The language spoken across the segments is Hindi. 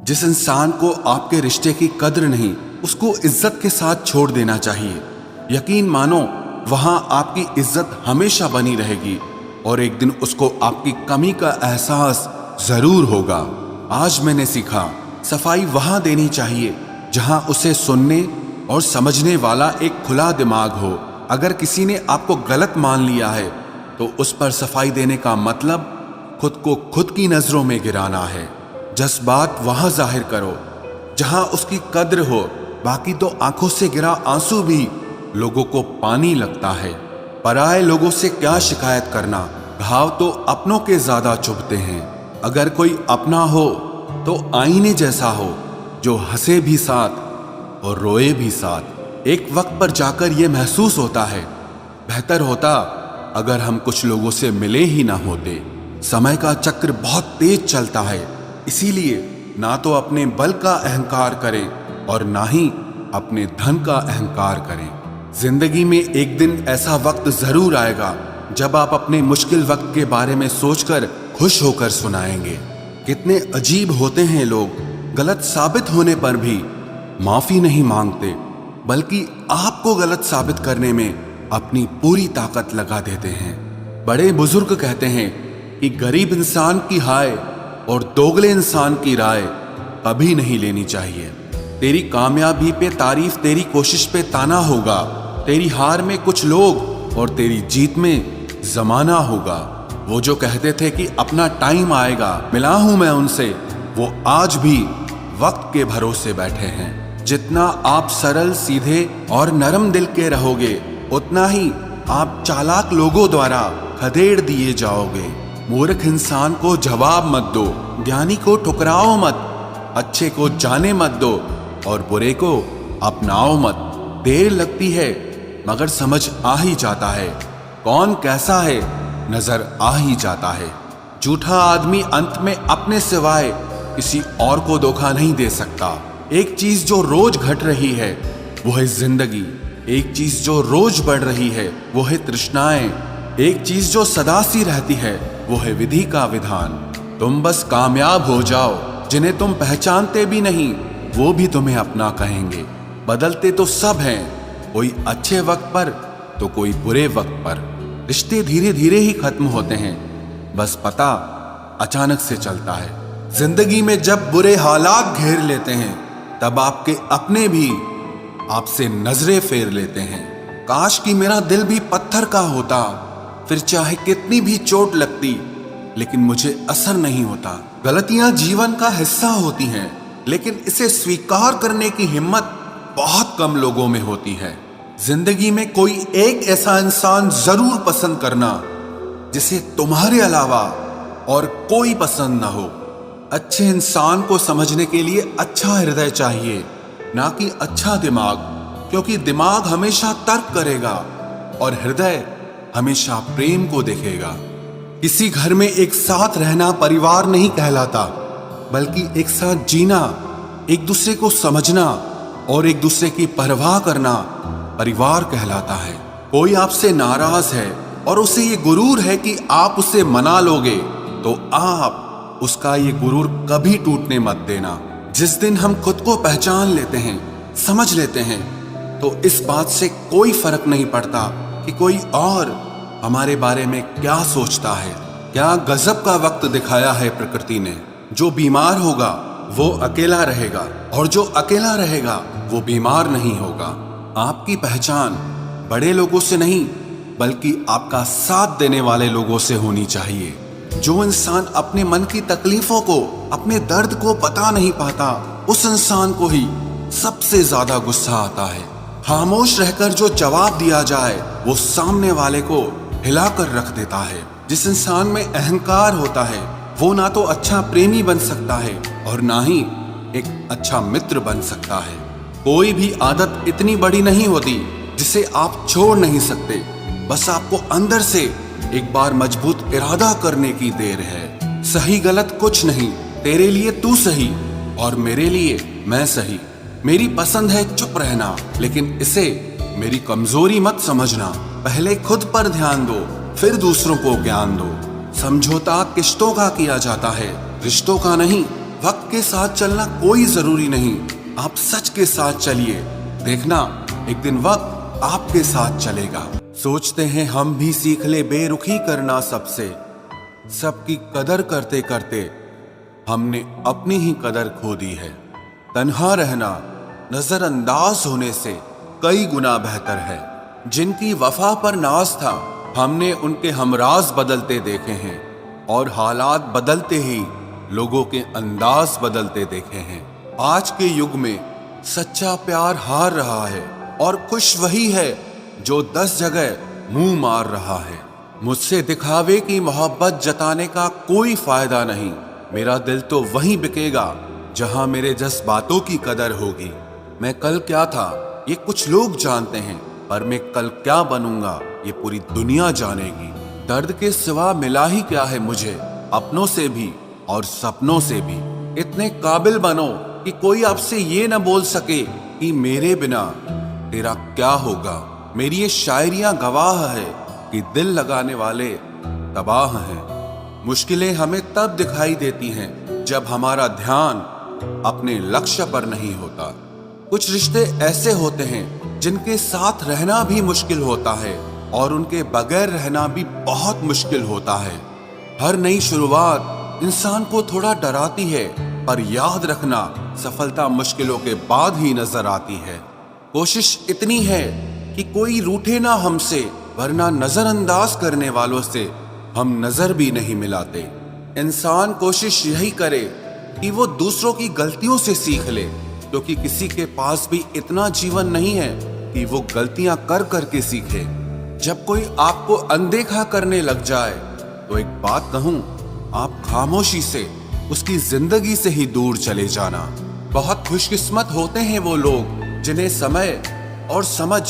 जिस इंसान को आपके रिश्ते की कद्र नहीं, उसको इज्जत के साथ छोड़ देना चाहिए। यकीन मानो वहां आपकी इज्जत हमेशा बनी रहेगी और एक दिन उसको आपकी कमी का एहसास जरूर होगा। आज मैंने सीखा, सफाई वहां देनी चाहिए जहां उसे सुनने और समझने वाला एक खुला दिमाग हो। अगर किसी ने आपको गलत मान लिया है तो उस पर सफाई देने का मतलब खुद को खुद की नजरों में गिराना है। जज्बात वहां जाहिर करो जहां उसकी कद्र हो, बाकी तो आंखों से गिरा आंसू भी लोगों को पानी लगता है। पराए लोगों से क्या शिकायत करना, घाव तो अपनों के ज्यादा चुभते हैं। अगर कोई अपना हो तो आईने जैसा हो, जो हंसे भी साथ और रोए भी साथ। एक वक्त पर जाकर यह महसूस होता है, बेहतर होता अगर हम कुछ लोगों से मिले ही ना होते। समय का चक्र बहुत तेज चलता है, इसीलिए ना तो अपने बल का अहंकार करें और ना ही अपने धन का अहंकार करें। जिंदगी में एक दिन ऐसा वक्त जरूर आएगा जब आप अपने मुश्किल वक्त के बारे में सोचकर खुश होकर सुनाएंगे। कितने अजीब होते हैं लोग, गलत साबित होने पर भी माफी नहीं मांगते, बल्कि आपको गलत साबित करने में अपनी पूरी ताकत लगा देते हैं। बड़े बुजुर्ग कहते हैं कि गरीब इंसान की हाय और दोगले इंसान की राय कभी नहीं लेनी चाहिए। तेरी कामयाबी पे तारीफ, तेरी कोशिश पे ताना होगा। तेरी हार में कुछ लोग और तेरी जीत में जमाना होगा। वो जो कहते थे कि अपना टाइम आएगा, मिला हूं मैं उनसे, वो आज भी वक्त के भरोसे बैठे हैं। जितना आप सरल, सीधे और नरम दिल के रहोगे, उतना ही आप चालाक लोगों द्वारा खदेड़ दिए जाओगे। मूर्ख इंसान को जवाब मत दो, ज्ञानी को ठुकराओ मत, अच्छे को जाने मत दो और बुरे को अपनाओ मत। देर लगती है मगर समझ आ ही जाता है, कौन कैसा है नजर आ ही जाता है। झूठा आदमी अंत में अपने सिवाय किसी और को धोखा नहीं दे सकता। एक चीज जो रोज घट रही है वो है जिंदगी, एक चीज जो रोज बढ़ रही है वो है तृष्णाएं, एक चीज जो सदा सी रहती है वो है विधि का विधान। तुम बस कामयाब हो जाओ, जिन्हें तुम पहचानते भी नहीं वो भी तुम्हें अपना कहेंगे। बदलते तो सब हैं, कोई अच्छे वक्त पर तो कोई बुरे वक्त पर। रिश्ते धीरे धीरे ही खत्म होते हैं, बस पता अचानक से चलता है। जिंदगी में जब बुरे हालात घेर लेते हैं तब आपके अपने भी आपसे नजरें फेर लेते हैं। काश कि मेरा दिल भी पत्थर का होता, फिर चाहे कितनी भी चोट लगती लेकिन मुझे असर नहीं होता। गलतियां जीवन का हिस्सा होती हैं, लेकिन इसे स्वीकार करने की हिम्मत बहुत कम लोगों में होती है। जिंदगी में कोई एक ऐसा इंसान जरूर पसंद करना जिसे तुम्हारे अलावा और कोई पसंद ना हो। अच्छे इंसान को समझने के लिए अच्छा हृदय चाहिए, ना कि अच्छा दिमाग, क्योंकि दिमाग हमेशा तर्क करेगा और हृदय हमेशा प्रेम को देखेगा। किसी घर में एक साथ रहना परिवार नहीं कहलाता, बल्कि एक साथ जीना, एक दूसरे को समझना और एक दूसरे की परवाह करना परिवार कहलाता है। कोई आपसे नाराज है और उसे ये गुरूर है कि आप उसे मना लोगे, तो आप उसका ये गुरूर कभी टूटने मत देना। जिस दिन हम खुद को पहचान लेते हैं, समझ लेते हैं, तो इस बात से कोई फर्क नहीं पड़ता कि कोई और हमारे बारे में क्या सोचता है। क्या गजब का वक्त दिखाया है प्रकृति ने। जो बीमार होगा वो अकेला रहेगा और जो अकेला रहेगा वो बीमार नहीं होगा। आपकी पहचान बड़े लोगों से नहीं, बल्कि आपका साथ देने वाले लोगों से होनी चाहिए। जो इंसान अपने मन की तकलीफों को, अपने दर्द को पता नहीं पाता, उस इंसान को ही सबसे ज्यादा गुस्सा आता है। खामोश रहकर जो जवाब दिया जाए वो सामने वाले को हिलाकर रख देता है। जिस इंसान में अहंकार होता है वो ना तो अच्छा प्रेमी बन सकता है और ना ही एक अच्छा मित्र बन सकता है। कोई भी आदत इतनी बड़ी नहीं होती जिसे आप छोड़ नहीं सकते, बस आपको अंदर से एक बार मजबूत इरादा करने की देर है। सही गलत कुछ नहीं, तेरे लिए तू सही और मेरे लिए मैं सही। मेरी पसंद है चुप रहना, लेकिन इसे मेरी कमजोरी मत समझना। पहले खुद पर ध्यान दो, फिर दूसरों को ज्ञान दो। समझौता किश्तों का किया जाता है, रिश्तों का नहीं। वक्त के साथ चलना कोई जरूरी नहीं, आप सच के साथ चलिए, देखना एक दिन वक्त आपके साथ चलेगा। सोचते हैं हम भी सीख ले बेरुखी करना सबसे, सबकी कदर करते करते हमने अपनी ही कदर खो दी है। तन्हा रहना नजरअंदाज होने से कई गुना बेहतर है। जिनकी वफा पर नाज था हमने उनके हमराज बदलते देखे हैं, और हालात बदलते ही लोगों के अंदाज बदलते देखे हैं। आज के युग में सच्चा प्यार हार रहा है और खुश वही है जो 10 जगह मुंह मार रहा है। मुझसे दिखावे की मोहब्बत जताने का कोई फायदा नहीं, मेरा दिल तो वहीं बिकेगा जहां मेरे जज्बातों की कदर होगी। मैं कल क्या था ये कुछ लोग जानते हैं, पर मैं कल क्या बनूंगा ये पूरी दुनिया जानेगी। दर्द के सिवा मिला ही क्या है मुझे, अपनों से भी और सपनों से भी। इतने काबिल बनो कि कोई आपसे ये न बोल सके कि मेरे बिना तेरा क्या होगा। मेरी ये शायरियां गवाह है कि दिल लगाने वाले तबाह हैं। मुश्किलें हमें तब दिखाई देती हैं जब हमारा ध्यान अपने लक्ष्य पर नहीं होता। कुछ रिश्ते ऐसे होते हैं जिनके साथ रहना भी मुश्किल होता है और उनके बगैर रहना भी बहुत मुश्किल होता है। हर नई शुरुआत इंसान को थोड़ा डराती है, पर याद रखना सफलता मुश्किलों के बाद ही नजर आती है। कोशिश इतनी है कि कोई रूठे ना हमसे, वरना नजरअंदाज करने वालों से हम नजर भी नहीं मिलाते। इंसान कोशिश यही करे कि वो दूसरों की गलतियों से सीख ले, क्योंकि किसी के पास भी इतना जीवन नहीं है कि वो गलतियां कर करके सीखे। जब कोई आपको अनदेखा करने लग जाए तो एक बात कहूं, आप खामोशी से उसकी जिंदगी से ही दूर चले जाना। बहुत खुशकिस्मत होते हैं वो लोग जिन्हें समय और समझ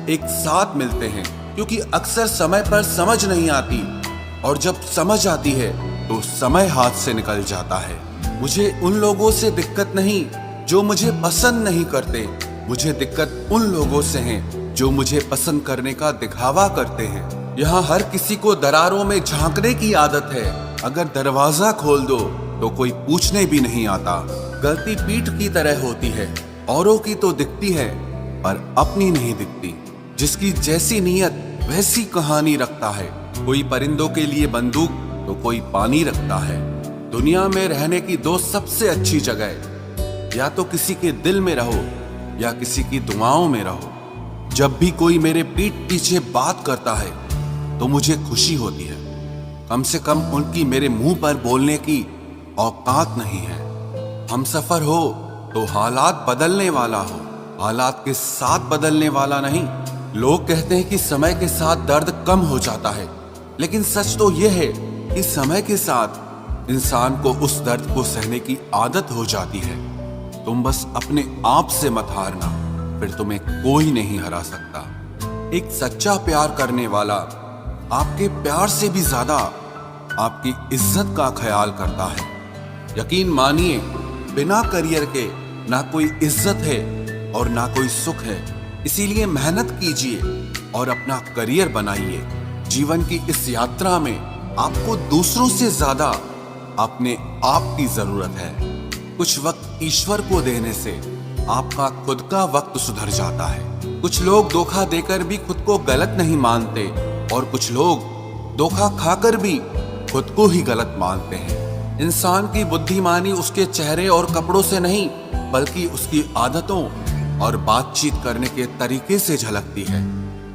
एक साथ मिलते हैं, क्योंकि अक्सर समय पर समझ नहीं आती और जब समझ आती है तो समय हाथ से निकल जाता है। मुझे उन लोगों से दिक्कत नहीं जो मुझे पसंद नहीं करते, मुझे दिक्कत उन लोगों से है जो मुझे पसंद करने का दिखावा करते हैं। यहाँ हर किसी को दरारों में झांकने की आदत है, अगर दरवाजा खोल दो तो कोई पूछने भी नहीं आता। गलती पीठ की तरह होती है, औरों की तो दिखती है पर अपनी नहीं दिखती। जिसकी जैसी नीयत वैसी कहानी रखता है। कोई परिंदों के लिए बंदूक तो कोई पानी रखता है। दुनिया में रहने की 2 सबसे अच्छी जगह, या तो किसी के दिल में रहो या किसी की दुआओं में रहो। जब भी कोई मेरे पीठ पीछे बात करता है तो मुझे खुशी होती है, कम से कम उनकी मेरे मुंह पर बोलने की औकात नहीं है। हम सफर हो तो हालात बदलने वाला हो, हालात के साथ बदलने वाला नहीं। लोग कहते हैं कि समय के साथ दर्द कम हो जाता है, लेकिन सच तो यह है कि समय के साथ इंसान को उस दर्द को सहने की आदत हो जाती है। तुम बस अपने आप से मत हारना, फिर तुम्हें कोई नहीं हरा सकता। एक सच्चा प्यार करने वाला आपके प्यार से भी ज्यादा आपकी इज्जत का ख्याल करता है। यकीन मानिए, बिना करियर के ना कोई इज्जत है और ना कोई सुख है। इसीलिए मेहनत कीजिए और अपना करियर बनाइए। जीवन की इस यात्रा में आपको दूसरों से ज्यादा अपने आप की जरूरत है। कुछ वक्त ईश्वर को देने से आपका खुद का वक्त सुधर जाता है। कुछ लोग धोखा देकर भी खुद को गलत नहीं मानते और कुछ लोग धोखा खाकर भी खुद को ही गलत मानते हैं। इंसान की बुद्धिमानी उसके चेहरे और कपड़ों से नहीं, बल्कि उसकी आदतों और बातचीत करने के तरीके से झलकती है।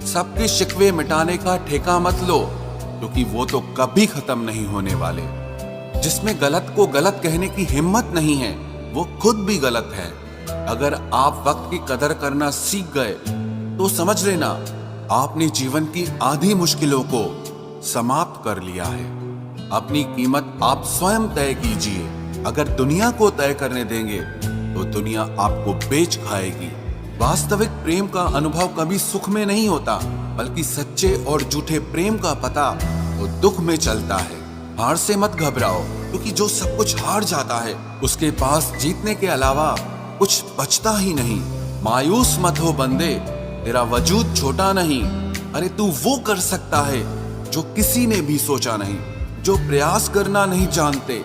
सबके शिकवे मिटाने का ठेका मत लो, क्योंकि वो तो कभी खत्म नहीं होने वाले। जिसमें गलत को गलत कहने की हिम्मत नहीं है, वो खुद भी गलत है। अगर आप वक्त की कदर करना सीख गए तो समझ लेना आपने जीवन की आधी मुश्किलों को समाप्त कर लिया है। अपनी कीमत आप स्वयं तय कीजिए। अगर दुनिया को तय करने देंगे तो दुनिया आपको बेच खाएगी। वास्तविक प्रेम का अनुभव कभी सुख में नहीं होता, बल्कि सच्चे और झूठे प्रेम का पता तो दुख में चलता है। हार से मत घबराओ, क्योंकि जो सब कुछ हार जाता है उसके पास जीतने के अलावा कुछ बचता ही नहीं। मायूस मत हो बंदे, तेरा वजूद छोटा नहीं। अरे तू वो कर सकता है जो किसी ने भी सोचा नहीं। जो प्रयास करना नहीं जानते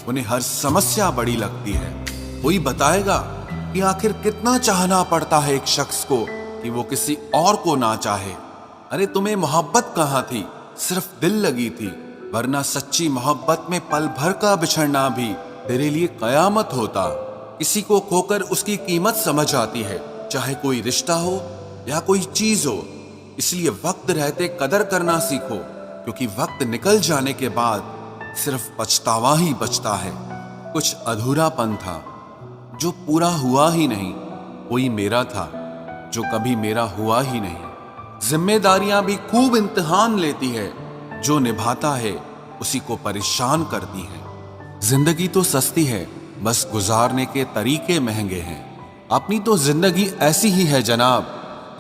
उन्हें हर समस्या बड़ी लगती है। कोई बताएगा कि आखिर कितना चाहना पड़ता है एक शख्स को कि वो किसी और को ना चाहे। अरे तुम्हें मोहब्बत कहाँ थी, सिर्फ दिल लगी थी, वरना सच्ची मोहब्बत में पल भर का बिछड़ना भी तेरे लिए कयामत होता। किसी को खोकर उसकी कीमत समझ आती है, चाहे कोई रिश्ता हो या कोई चीज हो। इसलिए वक्त रहते कदर करना सीखो, क्योंकि वक्त निकल जाने के बाद सिर्फ पछतावा ही बचता है। कुछ अधूरापन था जो पूरा हुआ ही नहीं, कोई मेरा था जो कभी मेरा हुआ ही नहीं। जिम्मेदारियां भी खूब इम्तिहान लेती है, जो निभाता है उसी को परेशान करती है। जिंदगी तो सस्ती है, बस गुजारने के तरीके महंगे हैं। अपनी तो जिंदगी ऐसी ही है जनाब,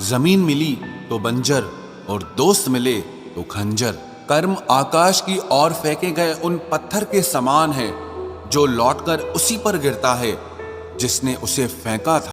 जमीन मिली तो बंजर और दोस्त मिले तो खंजर। कर्म आकाश की ओर फेंके गए उन पत्थर के समान है, जो लौटकर उसी पर गिरता है जिसने उसे फेंका था।